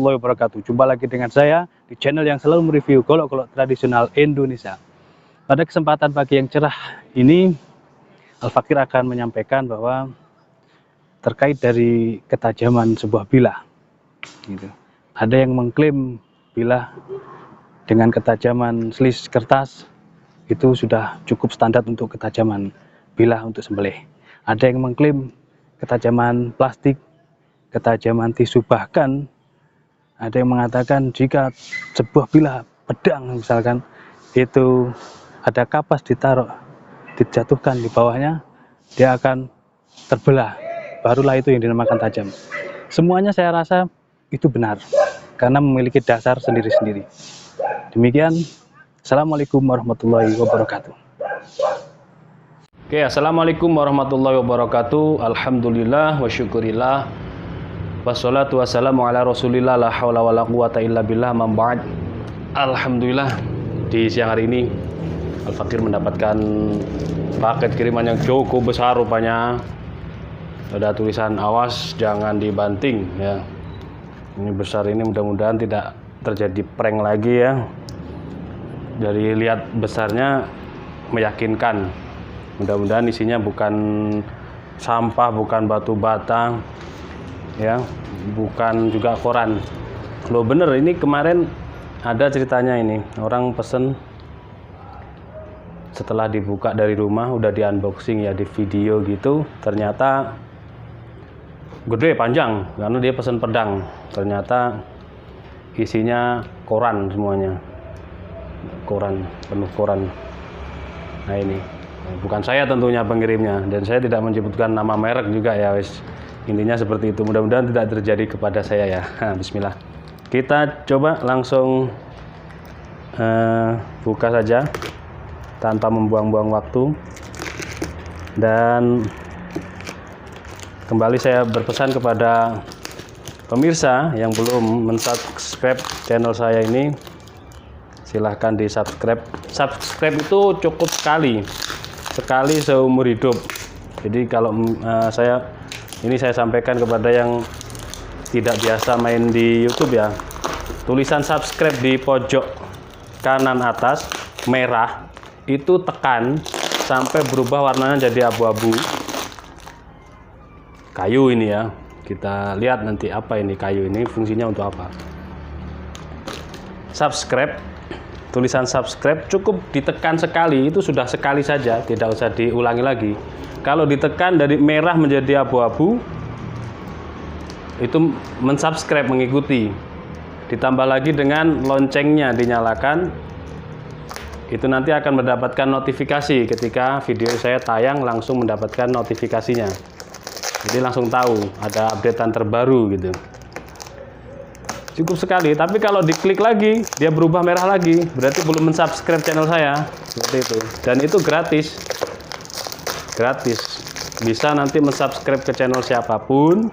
warahmatullahi wabarakatuh. Jumpa lagi dengan saya di channel yang selalu mereview golok-golok tradisional Indonesia. Pada kesempatan pagi yang cerah ini, Al-Fakir akan menyampaikan bahwa terkait dari ketajaman sebuah bilah. Gitu. Ada yang mengklaim bilah dengan ketajaman selis kertas itu sudah cukup standar untuk ketajaman bilah untuk sembelih. Ada yang mengklaim ketajaman plastik, ketajaman tisu, bahkan ada yang mengatakan jika sebuah bilah pedang misalkan itu ada kapas ditaruh, dijatuhkan di bawahnya, dia akan terbelah, barulah itu yang dinamakan tajam. Semuanya saya rasa itu benar karena memiliki dasar sendiri-sendiri. Demikian, Assalamualaikum warahmatullahi wabarakatuh. Oke, assalamualaikum warahmatullahi wabarakatuh. Alhamdulillah wa syukurillah. Wassalatu wassalamu ala rasulillah, la hawla wa la quwata illa billah, man ba'd. Alhamdulillah, di siang hari ini Al-Fakir mendapatkan paket kiriman yang cukup besar rupanya. Ada tulisan awas jangan dibanting ya. Ini besar, ini mudah-mudahan tidak terjadi prank lagi ya. Dari lihat besarnya meyakinkan. Mudah-mudahan isinya bukan sampah, bukan batu bata, ya, bukan juga koran. Loh bener, ini kemarin ada ceritanya ini. Orang pesen setelah dibuka dari rumah, udah di unboxing ya, di video gitu. Ternyata gede, panjang, karena dia pesen pedang. Ternyata isinya koran semuanya. Koran, penuh koran. Nah ini. Bukan saya tentunya pengirimnya, dan saya tidak menyebutkan nama merek juga ya, wis. Intinya seperti itu. Mudah-mudahan tidak terjadi kepada saya ya. Bismillah. Kita coba langsung buka saja tanpa membuang-buang waktu. Dan kembali saya berpesan kepada pemirsa yang belum mensubscribe channel saya ini, silahkan di subscribe. Subscribe itu cukup sekali seumur hidup. Jadi kalau saya sampaikan kepada yang tidak biasa main di YouTube ya, tulisan subscribe di pojok kanan atas merah itu tekan sampai berubah warnanya jadi abu-abu. Kayu ini ya, kita lihat nanti apa ini kayu ini, fungsinya untuk apa. Subscribe, tulisan subscribe cukup ditekan sekali, itu sudah sekali saja, tidak usah diulangi lagi. Kalau ditekan dari merah menjadi abu-abu, itu mensubscribe, mengikuti. Ditambah lagi dengan loncengnya dinyalakan, itu nanti akan mendapatkan notifikasi ketika video saya tayang, langsung mendapatkan notifikasinya. Jadi langsung tahu ada updatean terbaru gitu. Cukup sekali, tapi kalau diklik lagi dia berubah merah lagi, berarti belum mensubscribe channel saya, seperti itu. Dan itu gratis, bisa nanti mensubscribe ke channel siapapun,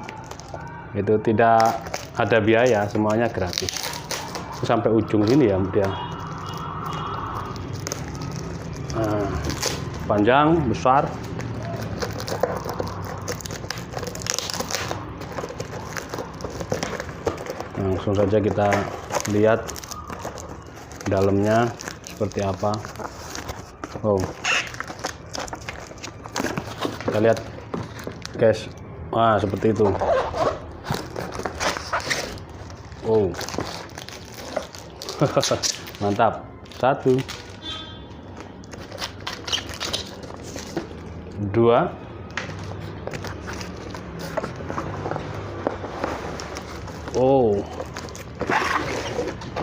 itu tidak ada biaya, semuanya gratis. Itu sampai ujung sini ya dia. Nah, panjang, besar. Langsung saja kita lihat dalamnya seperti apa. Oh, kita lihat guys. Wah, seperti itu. Oh. Mantap. 1 2 oh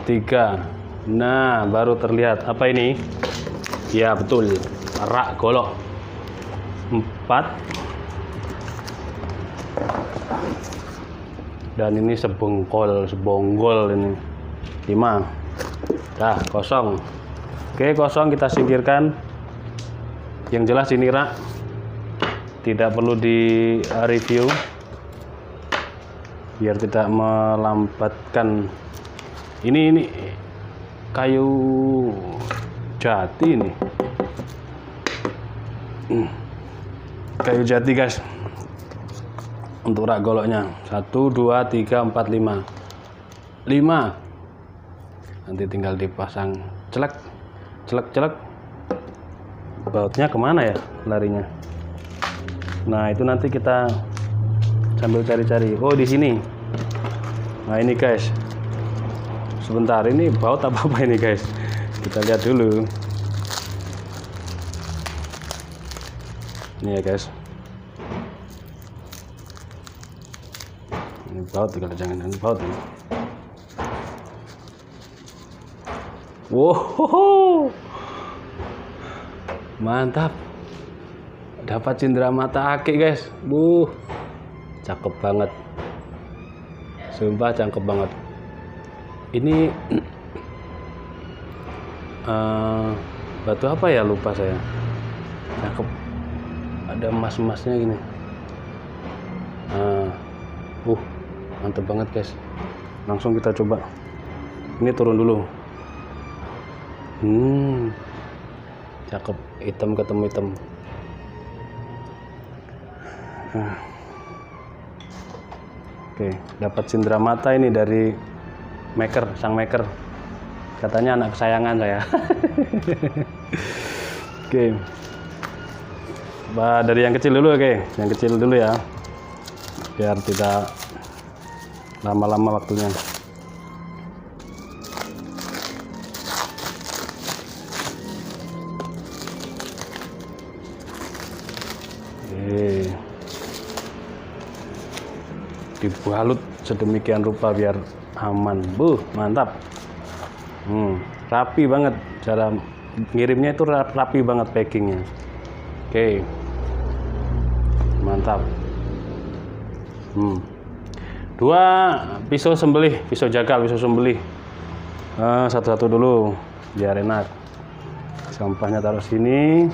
3. Nah, baru terlihat apa ini? Ya betul, rak golok. 4. Dan ini sebonggol ini. 5. Dah, kosong. Oke, kosong, kita singkirkan. Yang jelas ini rak, tidak perlu di review biar tidak melambatkan. Ini kayu jati ini. Kayu jati guys. Untuk rak goloknya 1, 2, 3, 4, 5. 5. Nanti tinggal dipasang celek, celek, celek. Bautnya kemana ya larinya? Nah itu nanti kita sambil cari-cari. Oh di sini. Nah ini guys. Sebentar, ini baut apa ini guys? Kita lihat dulu. Ini ya guys. Ini baut, kalau jangan baut ini. Wow, mantap. Dapat cindera mata aki guys. Cakep banget. Sumpah cakep banget. Ini batu apa ya, lupa saya. Cakep, ada emas-emasnya gini. Mantep banget guys. Langsung kita coba. Ini turun dulu. Cakep, hitam ketemu hitam. Oke, dapat cindera mata ini dari sang maker. Katanya anak kesayangan saya. Oke. Dari yang kecil dulu, oke. Yang kecil dulu ya. Biar tidak lama-lama waktunya. Oke. Dibalut sedemikian rupa biar aman. Mantap. Rapi banget, cara ngirimnya itu rapi banget packingnya. Oke, mantap. 2 pisau sembelih, pisau jagal, pisau sembelih. Satu-satu dulu biar enak. Sampahnya taruh sini.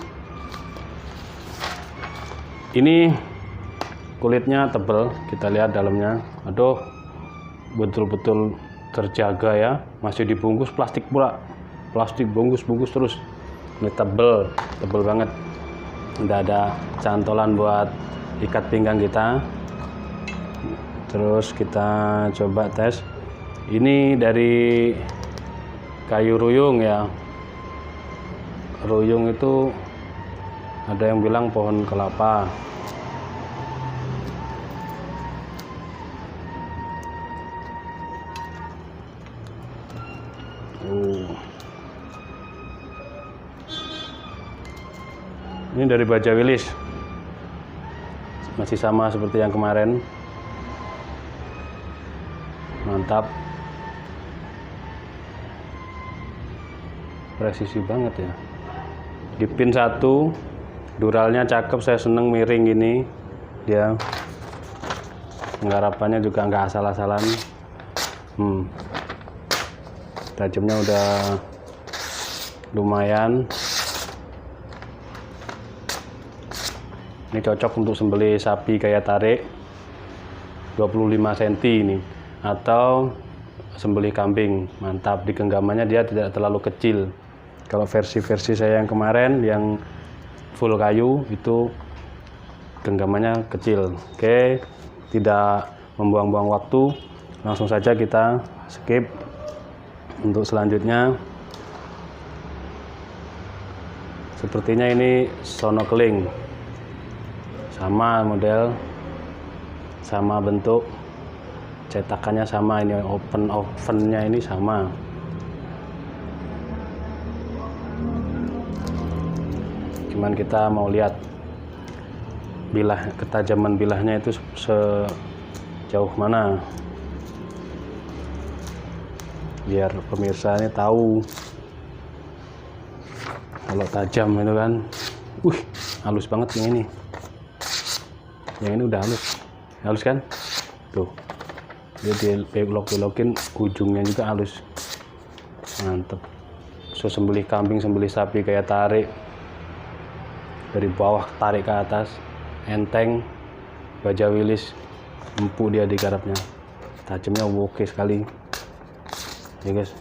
Ini kulitnya tebal, kita lihat dalamnya. Aduh, betul-betul terjaga ya, masih dibungkus plastik pula, plastik bungkus terus. Ini tebel banget, udah ada cantolan buat ikat pinggang kita. Terus kita coba tes. Ini dari kayu ruyung ya. Ruyung itu ada yang bilang pohon kelapa. Ini dari baja wilis, masih sama seperti yang kemarin. Mantap, presisi banget ya. Di pin 1, duralnya cakep, saya seneng miring gini dia. Penggarapannya juga nggak asal-asalan. Tajamnya udah lumayan. Ini cocok untuk sembelih sapi kayak tarik 25 cm ini, atau sembelih kambing. Mantap, di genggamannya dia tidak terlalu kecil. Kalau versi saya yang kemarin yang full kayu itu genggamannya kecil. Oke, tidak membuang-buang waktu, langsung saja kita skip untuk selanjutnya. Sepertinya ini sono keling, sama model, sama bentuk, cetakannya sama, ini ovennya ini sama. Cuman kita mau lihat ketajaman bilahnya itu sejauh mana, biar pemirsa ini tahu kalau tajam itu kan. Halus banget yang ini. Yang ini udah halus kan? Tuh, dia dibelok-belokin, ujungnya juga halus. Mantep. So, sembelih kambing, sembelih sapi kayak tarik dari bawah, tarik ke atas, enteng, baja wilis, empuk dia di garapnya, tajamnya oke sekali ya guys.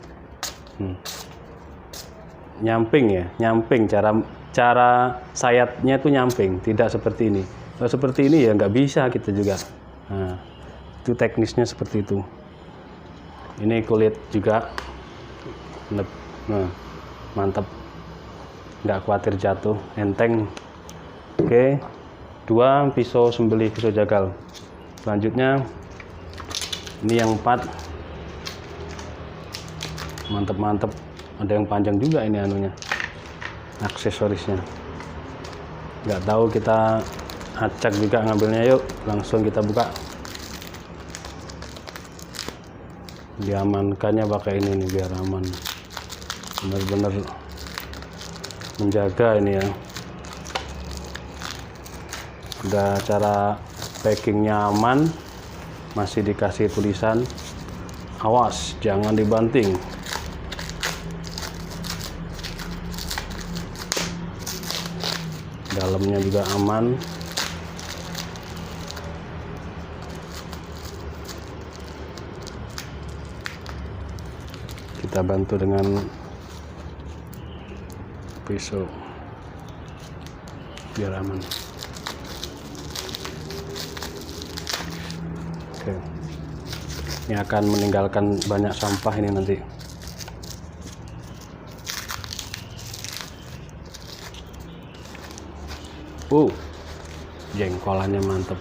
Nyamping ya, nyamping, cara sayatnya itu nyamping, tidak seperti ini. Kalau seperti ini ya nggak bisa kita juga. Nah, itu teknisnya seperti itu. Ini kulit juga, nah, mantap, nggak khawatir jatuh, enteng. Oke, 2 pisau sembelih pisau jagal. Selanjutnya ini yang 4, mantep, ada yang panjang juga ini anunya, aksesorisnya. Nggak tahu, kita acak juga ngambilnya. Yuk langsung kita buka. Diamankannya pakai ini nih biar aman, bener-bener menjaga ini ya. Udah cara packingnya aman, masih dikasih tulisan awas jangan dibanting. Dalamnya juga aman. Kita bantu dengan pisau biar aman. Oke. Ini akan meninggalkan banyak sampah ini nanti. Jengkolannya mantep.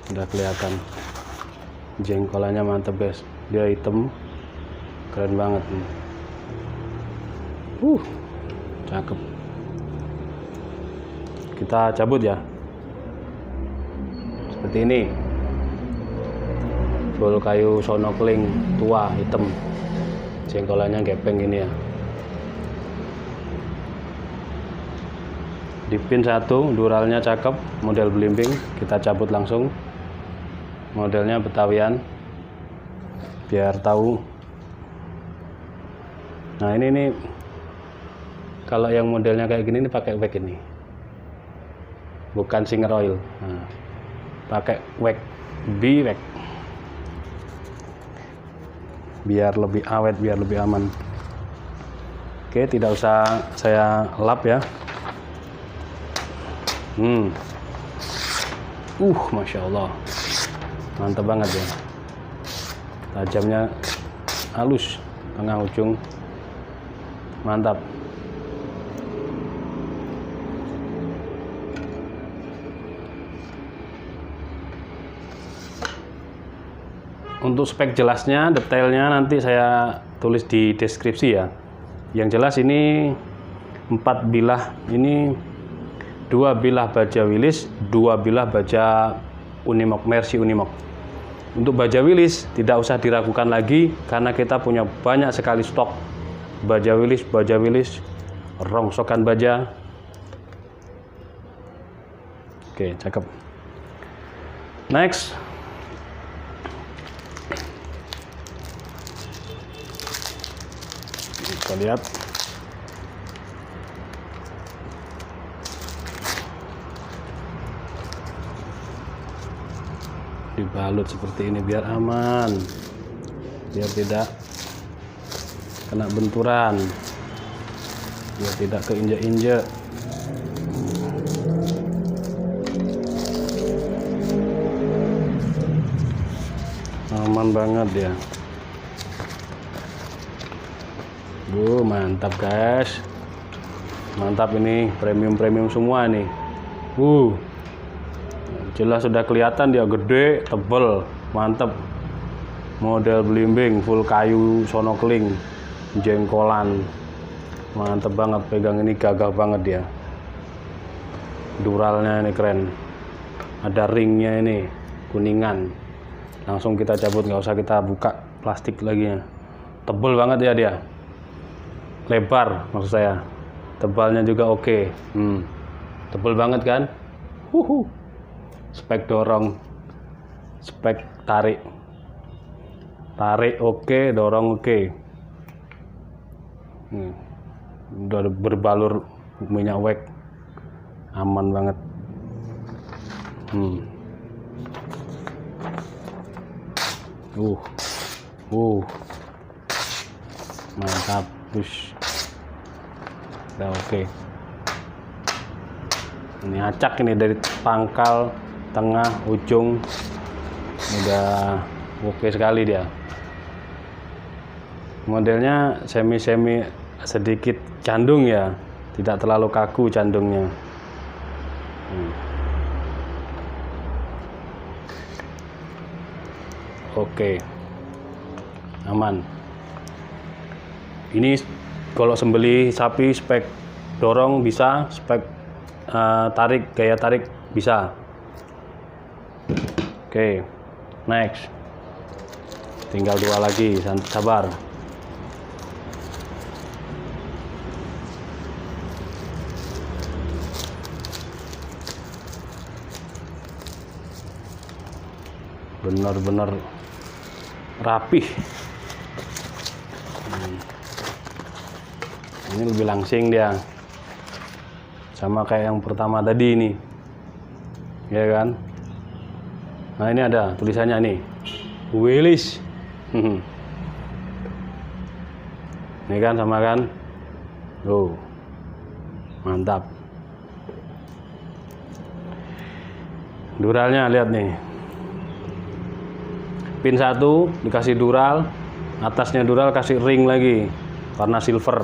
Udah kelihatan. Jengkolannya mantep guys. Dia hitam. Keren banget nih. Cakep. Kita cabut ya. Seperti ini. Full kayu sonokling tua hitam. Jengkolannya gepeng ini ya. Di pin 1, duralnya cakep, model belimbing. Kita cabut langsung. Modelnya Betawian. Biar tahu. Nah ini nih, kalau yang modelnya kayak gini nih pakai wax ini, bukan Singer Oil. Nah, pakai wax, wax, biar lebih awet, biar lebih aman. Oke, tidak usah saya lap ya. Masya Allah, mantap banget ya. Tajamnya halus, tengah ujung. Mantap. Untuk spek jelasnya, detailnya nanti saya tulis di deskripsi ya. Yang jelas ini 4 bilah, ini 2 bilah baja Willys, 2 bilah baja Unimog, Mercy Unimog. Untuk baja Willys tidak usah diragukan lagi karena kita punya banyak sekali stok baja Willys, rongsokan baja. Oke, cakep. Next, kita lihat. Dibalut seperti ini biar aman, biar tidak kena benturan, biar tidak keinjek-injek. Aman banget ya. Mantap guys, mantap. Ini premium semua nih. Jelas sudah kelihatan dia gede, tebel, mantep. Model belimbing, full kayu sonokling, jengkolan, mantep banget. Pegang ini gagah banget dia. Duralnya ini keren. Ada ringnya ini, kuningan. Langsung kita cabut, nggak usah kita buka plastik lagi ya. Tebel banget ya dia. Lebar maksud saya. Tebalnya juga oke. Tebel banget kan? Spek dorong, spek tarik oke, dorong oke. Udah berbalur minyak wax, aman banget. Mantap, udah oke. Ini acak ini dari pangkal, tengah, ujung, udah oke sekali dia. Modelnya semi sedikit candung ya, tidak terlalu kaku candungnya. Oke, aman. Ini kalau sembelih sapi spek dorong bisa, spek tarik, gaya tarik bisa. Oke, next. Tinggal 2 lagi, sabar. Benar-benar rapih. Ini lebih langsing dia, sama kayak yang pertama tadi ini, ya kan? Nah ini ada tulisannya nih, Willis. Ini kan sama kan? Mantap. Duralnya lihat nih, pin 1 dikasih dural, atasnya dural kasih ring lagi warna silver,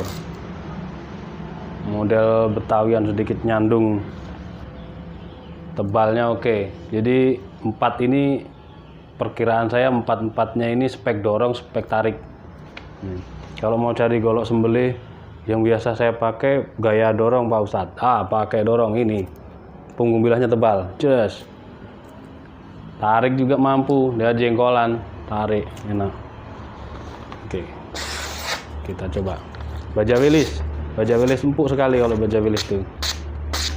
model Betawian sedikit nyandung, tebalnya oke. Jadi 4 ini perkiraan saya 4-4-nya ini spek dorong, spek tarik. Kalau mau cari golok sembelih yang biasa saya pakai gaya dorong Pak Ustadz, pakai dorong ini, punggung bilahnya tebal, just tarik juga mampu, dia jengkolan, tarik enak. Oke, kita coba baja Willis. Baja Willis empuk sekali kalau baja Willis tuh,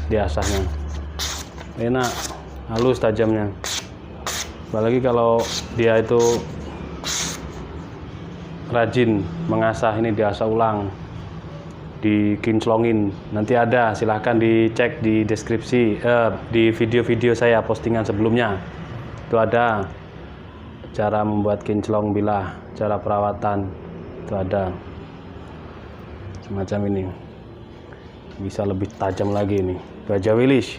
diasahnya enak, halus tajamnya. Apalagi kalau dia itu rajin mengasah, ini diasah ulang, dikinclongin. Nanti ada, silahkan dicek di deskripsi, di video-video saya postingan sebelumnya. Itu ada cara membuat kinclong bilah, cara perawatan, itu ada semacam ini. Bisa lebih tajam lagi ini baja Willis.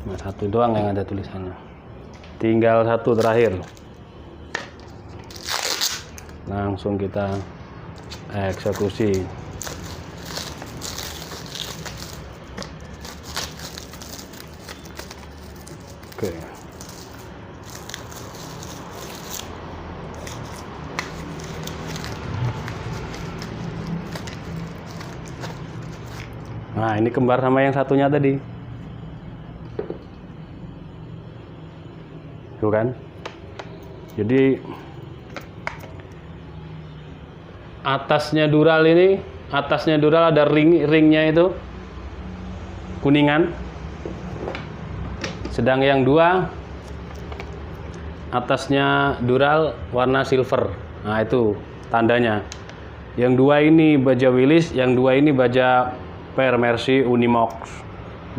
Nah, 1 doang yang ada tulisannya, tinggal 1 terakhir. Langsung kita eksekusi. Oke. Nah, ini kembar sama yang satunya tadi. Tuh kan? Jadi atasnya dural ini, atasnya dural ada ringnya itu kuningan. Sedang yang 2 atasnya dural warna silver. Nah, itu tandanya. Yang 2 ini baja Willis, yang 2 ini baja Mercy Unimox.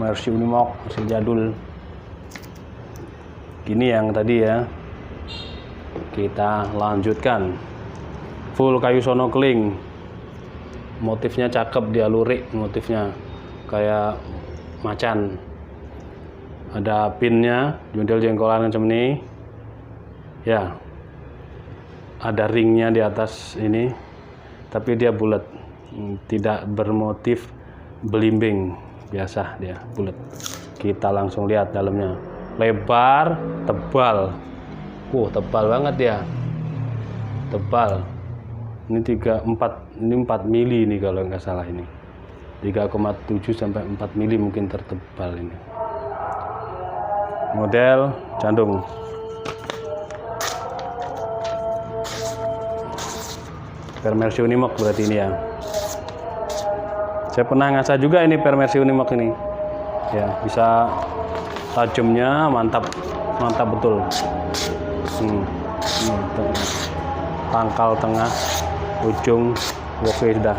Mercy Unimox masih jadul. Gini yang tadi ya. Kita lanjutkan. Full kayu sono keling. Motifnya cakep, dia lurik motifnya. Kayak macan. Ada pinnya, jundel jengkolan macam ini. Ya. Ada ringnya di atas ini. Tapi dia bulat. Tidak bermotif belimbing, biasa dia bulat. Kita langsung lihat dalamnya, lebar, tebal. Tebal banget ya, tebal. Ini 4 mili nih kalau nggak salah, ini 3,7 sampai 4 mili mungkin tertebal ini. Model candung. Mercy Unimox berarti ini ya. Saya pernah ngasah juga ini Mercy Unimox ini. Ya, bisa tajamnya mantap betul. Pangkal tengah, ujung, oke sudah.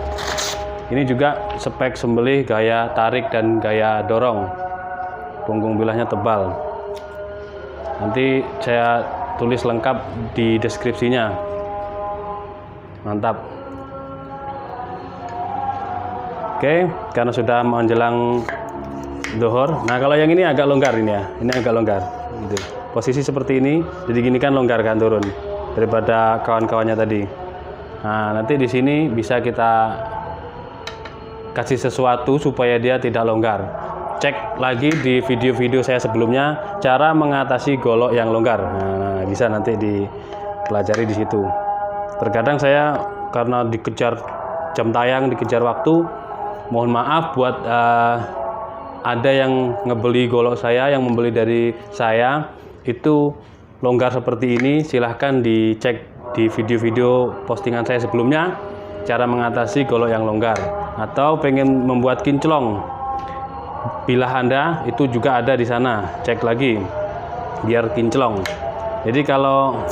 Ini juga spek sembelih gaya tarik dan gaya dorong. Punggung bilahnya tebal. Nanti saya tulis lengkap di deskripsinya. Mantap. Oke, karena sudah menjelang zuhur. Nah, kalau yang ini agak longgar ini ya. Ini agak longgar. Gitu. Posisi seperti ini, jadi gini kan longgar kan turun daripada kawan-kawannya tadi. Nah, nanti di sini bisa kita kasih sesuatu supaya dia tidak longgar. Cek lagi di video-video saya sebelumnya cara mengatasi golok yang longgar. Nah, bisa nanti dipelajari di situ. Terkadang saya karena dikejar jam tayang, dikejar waktu, mohon maaf buat ada yang ngebeli golok saya, yang membeli dari saya itu longgar seperti ini. Silahkan dicek di video-video postingan saya sebelumnya cara mengatasi golok yang longgar. Atau pengen membuat kinclong bilah Anda, itu juga ada di sana, cek lagi biar kinclong. Jadi kalau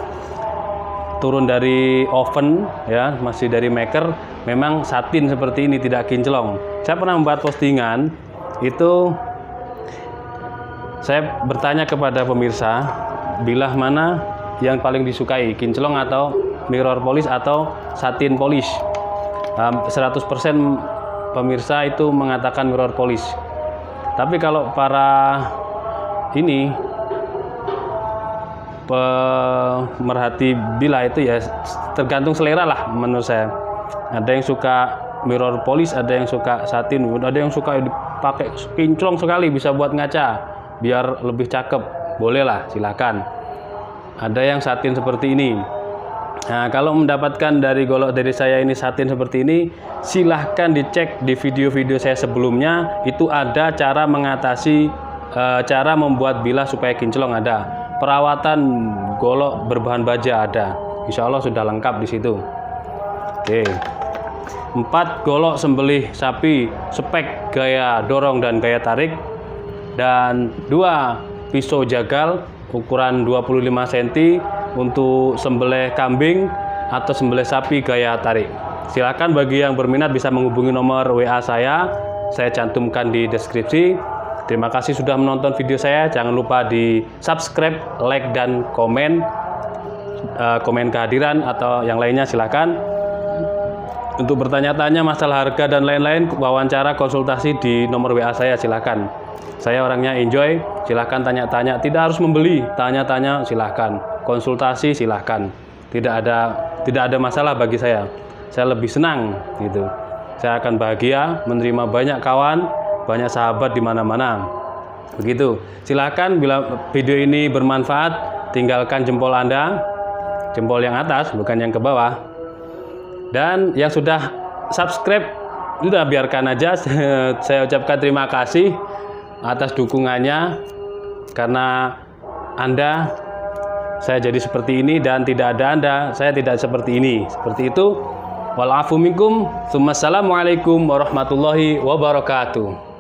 turun dari oven ya, masih dari maker, memang satin seperti ini, tidak kinclong. Saya pernah membuat postingan itu, saya bertanya kepada pemirsa, bilah mana yang paling disukai, kinclong atau mirror polish atau satin polish. 100% pemirsa itu mengatakan mirror polish. Tapi kalau para ini pemerhati bilah itu ya tergantung selera lah menurut saya. Ada yang suka mirror polish, ada yang suka satin, ada yang suka dipakai kinclong sekali bisa buat ngaca biar lebih cakep, boleh lah, silakan. Ada yang satin seperti ini. Nah, kalau mendapatkan dari golok dari saya ini satin seperti ini, silahkan dicek di video-video saya sebelumnya, itu ada cara mengatasi, cara membuat bilah supaya kinclong ada. Perawatan golok berbahan baja ada. Insya Allah sudah lengkap di situ. Oke. 4 golok sembelih sapi spek gaya dorong dan gaya tarik, dan 2 pisau jagal ukuran 25 cm untuk sembelih kambing atau sembelih sapi gaya tarik. Silakan bagi yang berminat bisa menghubungi nomor WA saya cantumkan di deskripsi. Terima kasih sudah menonton video saya. Jangan lupa di subscribe, like, dan komen kehadiran atau yang lainnya silakan. Untuk bertanya-tanya masalah harga dan lain-lain, wawancara, konsultasi di nomor WA saya silakan. Saya orangnya enjoy, silahkan tanya-tanya, tidak harus membeli, tanya-tanya silahkan, konsultasi silahkan, tidak ada masalah bagi saya lebih senang gitu. Saya akan bahagia menerima banyak kawan, banyak sahabat di mana-mana, begitu. Silahkan bila video ini bermanfaat, tinggalkan jempol Anda, jempol yang atas bukan yang ke bawah, dan yang sudah subscribe, sudah biarkan aja. Saya ucapkan terima kasih atas dukungannya, karena Anda saya jadi seperti ini, dan tidak ada Anda saya tidak seperti ini. Seperti itu. Wal afu minkum. Assalamualaikum warahmatullahi wabarakatuh.